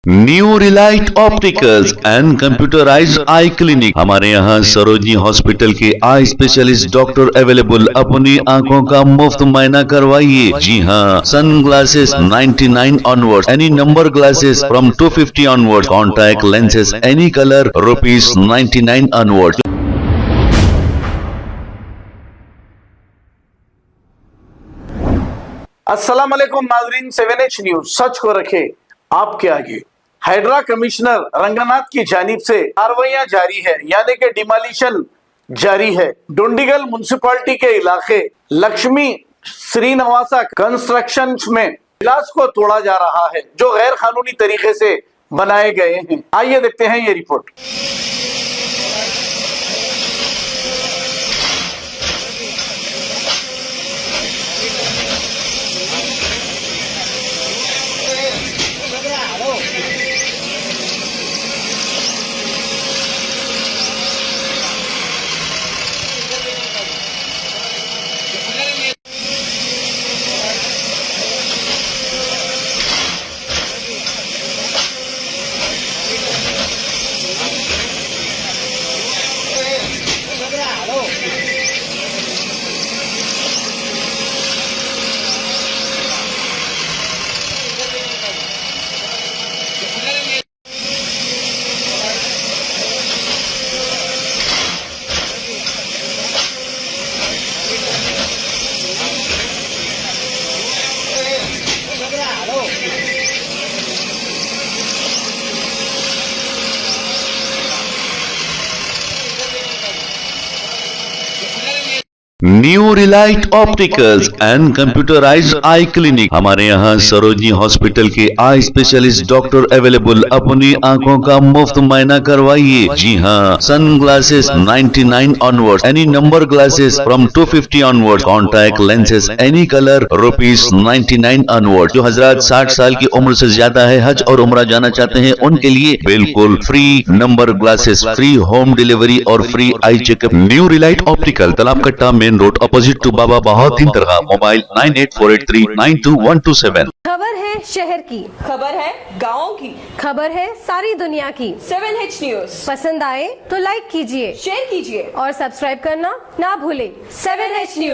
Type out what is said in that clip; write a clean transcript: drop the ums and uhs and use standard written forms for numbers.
New Relight opticals and computerised I clinic. हमारे यहाँ Sarojini hospital के आई स्पेशलिस्ट डॉक्टर अवेलेबल। अपनी आंखों का मुफ्त मुआयना करवाइए। जी हाँ, sun glasses 99 onward, any number glasses from 250 onward, contact lenses any colour ₹99 onward. अस्सलाम वालेकुम नाजरीन, 7H न्यूज सच को रखे आपके आगे। हाइड्रा कमिश्नर रंगनाथ की जानिब से कार्रवाइयां जारी है, यानी कि डिमोलिशन जारी है। डुंडिगल म्युनिसिपैलिटी के इलाके लक्ष्मी श्रीनिवासा कंस्ट्रक्शन में गिलास को तोड़ा जा रहा है, जो गैर कानूनी तरीके से बनाए गए हैं। आइए देखते हैं ये report. New Relight opticals and computerised I clinic. हमारे यहाँ सरोजनी हॉस्पिटल के आई स्पेशलिस्ट डॉक्टर अवेलेबल। अपनी आंखों का मुफ्त मुआयना करवाइए। जी हाँ, sun glasses 99 onward, any number glasses from 250 onward, contact lenses any colour ₹99 onward. जो हजरात 60 साल की उम्र से ज्यादा है, हज और उम्रा जाना चाहते हैं, उनके लिए बिल्कुल free number glasses, free home delivery और free eye checkup. New relight optical, Talab Katta, main road, opposite to Baba Bahauddin Dargah. Mobile 9848392127। खबर है शहर की, खबर है गाँव की, खबर है सारी दुनिया की। 7H न्यूज पसंद आए तो लाइक कीजिए, शेयर कीजिए और सब्सक्राइब करना ना भूले। 7H news.